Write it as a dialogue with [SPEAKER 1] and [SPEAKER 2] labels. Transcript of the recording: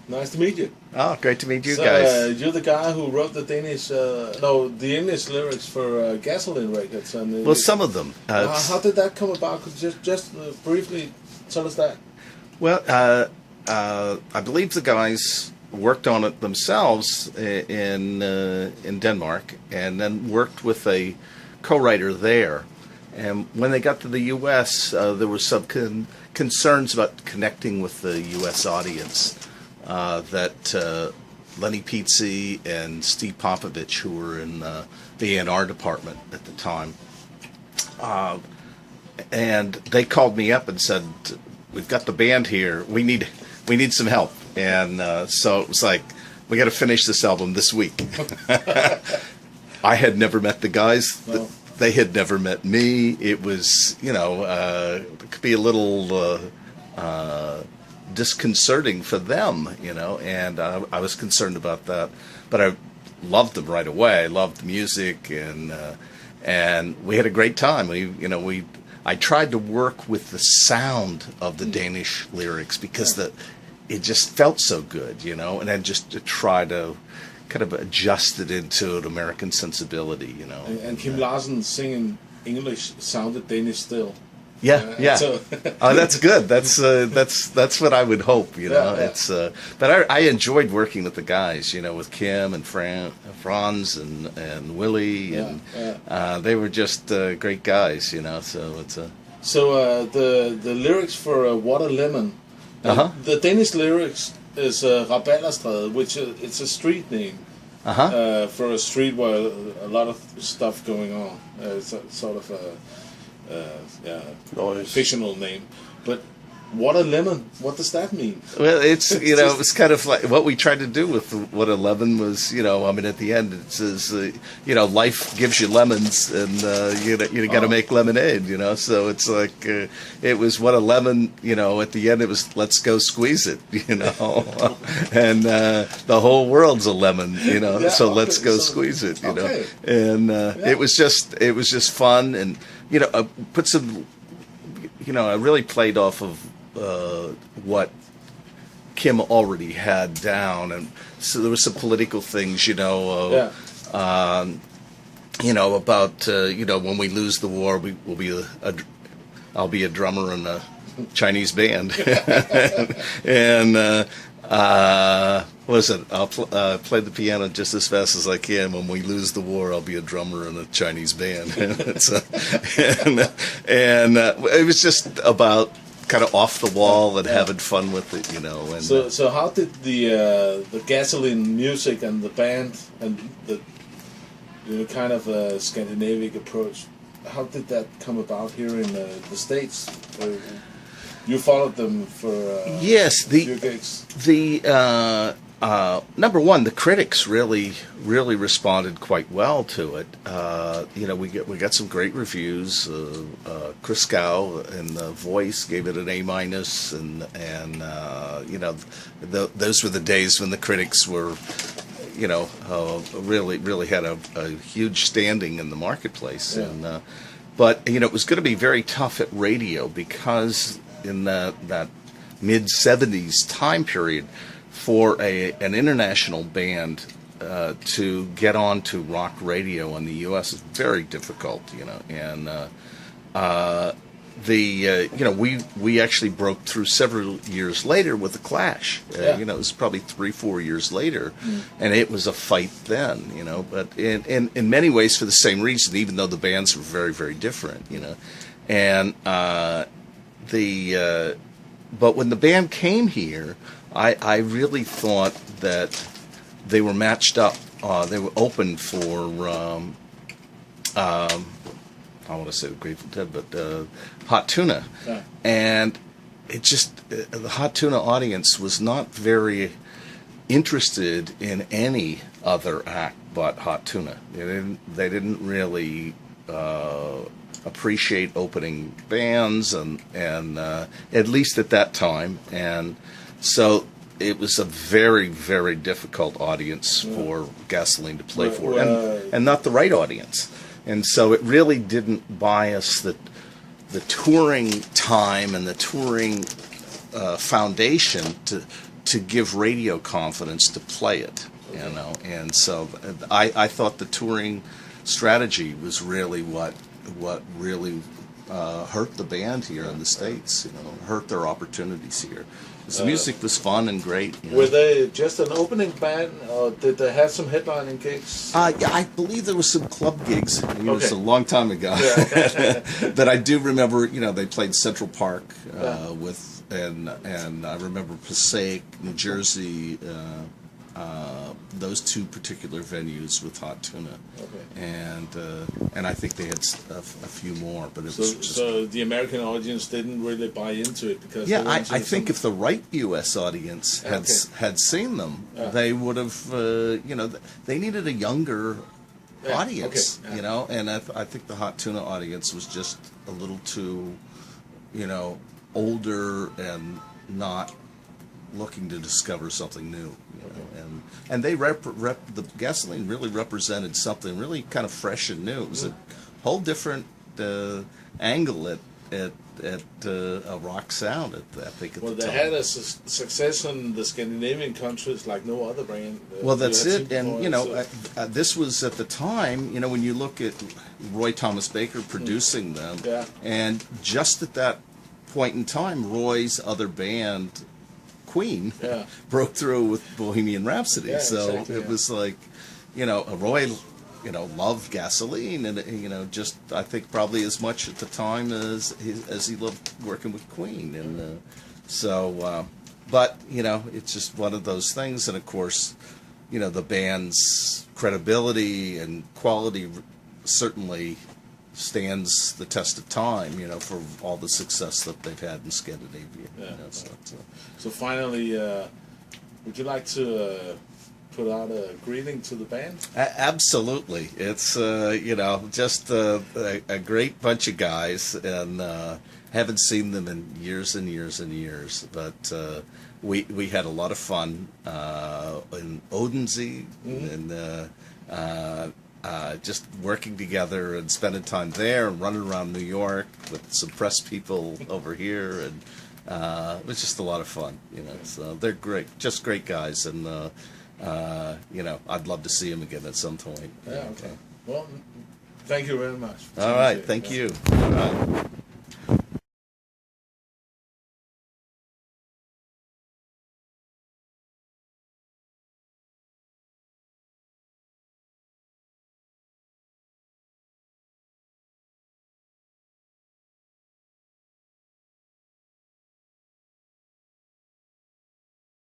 [SPEAKER 1] Nice to meet you.
[SPEAKER 2] Oh, great to meet you
[SPEAKER 1] So,
[SPEAKER 2] guys.
[SPEAKER 1] you're the guy who wrote the Danish, no, the English lyrics for Gasolin records. And
[SPEAKER 2] Well, some of them.
[SPEAKER 1] how did that come about? Could you just briefly tell us that?
[SPEAKER 2] Well, I believe the guys worked on it themselves in Denmark, and then worked with a co-writer there. And when they got to the U.S., there were some concerns about connecting with the U.S. audience. That Lenny Pizzi and Steve Popovich, who were in the A&R department at the time, and they called me up and said, "We've got the band here. We need some help." And so it was like, "We got to finish this album this week." I had never met the guys.
[SPEAKER 1] No.
[SPEAKER 2] They had never met me. It was, it could be a little disconcerting for them, and I was concerned about that. But I loved them right away. I loved the music, and we had a great time. I tried to work with the sound of the Danish lyrics because it just felt so good, and then just to try to kind of adjust it into an American sensibility,
[SPEAKER 1] And Kim Larsen singing English sounded Danish still.
[SPEAKER 2] Yeah.
[SPEAKER 1] So
[SPEAKER 2] Oh, that's good. That's what I would hope.
[SPEAKER 1] Yeah.
[SPEAKER 2] It's but I enjoyed working with the guys. With Kim and Franz and Willie, and they were just great guys. So it's a.
[SPEAKER 1] So the lyrics for What a Lemon. The Danish lyrics is Rabalderstræde, which it's a street name for a street where a lot of stuff going on. It's a sort of a fictional name, but What a Lemon. What does that mean?
[SPEAKER 2] Well, it's it was kind of like what we tried to do with What a Lemon was, at the end it says, life gives you lemons, and you got to make lemonade, So it's like it was What a Lemon, at the end it was let's go squeeze it, and the whole world's a lemon, so let's go squeeze it,
[SPEAKER 1] Okay.
[SPEAKER 2] and it was just fun, and put some, I really played off of what Kim already had down, and so there were some political things, about when we lose the war, I'll be a drummer in a Chinese band, and what is it? I'll play the piano just as fast as I can. When we lose the war, I'll be a drummer in a Chinese band. and it was just about kind of off the wall and having fun with it, And
[SPEAKER 1] So how did the Gasolin music and the band and the kind of Scandinavian approach, how did that come about here in the States? You followed them for
[SPEAKER 2] yes,
[SPEAKER 1] a few gigs.
[SPEAKER 2] Number one, the critics really responded quite well to it. We got some great reviews. Chris Gow and The Voice gave it an A-, and those were the days when the critics were, really had a huge standing in the marketplace.
[SPEAKER 1] Yeah.
[SPEAKER 2] And but it was going to be very tough at radio because in that mid-'70s time period, for an international band to get on to rock radio in the U.S. is very difficult, and we actually broke through several years later with the Clash. It was probably 3-4 years later, and it was a fight then, But in many ways for the same reason, even though the bands were very, very different, and but when the band came here, I really thought that they were matched up. They were open for, I want to say the Grateful Dead, but Hot Tuna.
[SPEAKER 1] Yeah.
[SPEAKER 2] And it just, the Hot Tuna audience was not very interested in any other act but Hot Tuna. They didn't really appreciate opening bands, and at least at that time, and so it was a very, very difficult audience for Gasolin to play for, and not the right audience. And so it really didn't buy us the touring time and the touring foundation to give radio confidence to play it, you know. And so I thought the touring strategy was really what really hurt the band here in the States, you know, hurt their opportunities here. 'Cause the music was fun and great. You know?
[SPEAKER 1] Were they just an opening band, or did they have some headlining gigs?
[SPEAKER 2] Yeah, I believe there was some club gigs. It was
[SPEAKER 1] Okay.
[SPEAKER 2] a long time ago.
[SPEAKER 1] Yeah.
[SPEAKER 2] But I do remember, you know, they played Central Park and I remember Passaic, New Jersey, those two particular venues with Hot Tuna.
[SPEAKER 1] Okay.
[SPEAKER 2] And I think they had a few more, but it
[SPEAKER 1] So,
[SPEAKER 2] was just.
[SPEAKER 1] so the American audience didn't really buy into it because
[SPEAKER 2] Yeah,
[SPEAKER 1] they went to
[SPEAKER 2] I think
[SPEAKER 1] some-
[SPEAKER 2] if the right U.S. audience had seen them, they would have, you know, they needed a younger audience,
[SPEAKER 1] okay,
[SPEAKER 2] you know, and I think the Hot Tuna audience was just a little too, you know, older and not looking to discover something new, you know, and they the Gasoline really represented something really kind of fresh and new. It was a whole different angle at a rock sound. I think at
[SPEAKER 1] Well,
[SPEAKER 2] the
[SPEAKER 1] they
[SPEAKER 2] time.
[SPEAKER 1] had a success in the Scandinavian countries like no other band.
[SPEAKER 2] Well,
[SPEAKER 1] you
[SPEAKER 2] that's
[SPEAKER 1] had
[SPEAKER 2] it,
[SPEAKER 1] seen
[SPEAKER 2] and
[SPEAKER 1] before,
[SPEAKER 2] you know,
[SPEAKER 1] so-
[SPEAKER 2] this was at the time. You know, when you look at Roy Thomas Baker producing them,
[SPEAKER 1] Yeah.
[SPEAKER 2] and just at that point in time, Roy's other band, Queen,
[SPEAKER 1] Yeah.
[SPEAKER 2] broke through with Bohemian Rhapsody.
[SPEAKER 1] Yeah,
[SPEAKER 2] So
[SPEAKER 1] exactly,
[SPEAKER 2] it
[SPEAKER 1] yeah.
[SPEAKER 2] was like, you know, Roy, you know, loved Gasoline, and you know, just I think probably as much at the time as he loved working with Queen, and but you know, it's just one of those things, and of course, you know, the band's credibility and quality certainly stands the test of time, you know, for all the success that they've had in Scandinavia.
[SPEAKER 1] Yeah.
[SPEAKER 2] You know,
[SPEAKER 1] So finally, would you like to put out a greeting to the band?
[SPEAKER 2] Absolutely. It's, you know, just a great bunch of guys, and haven't seen them in years and years and years, but we had a lot of fun in Odense, and just working together and spending time there and running around New York with some press people over here, and it was just a lot of fun, you know. So they're great, just great guys, and you know, I'd love to see them again at some point.
[SPEAKER 1] Yeah, okay. Well, thank you very much.
[SPEAKER 2] All right, thank you. All right.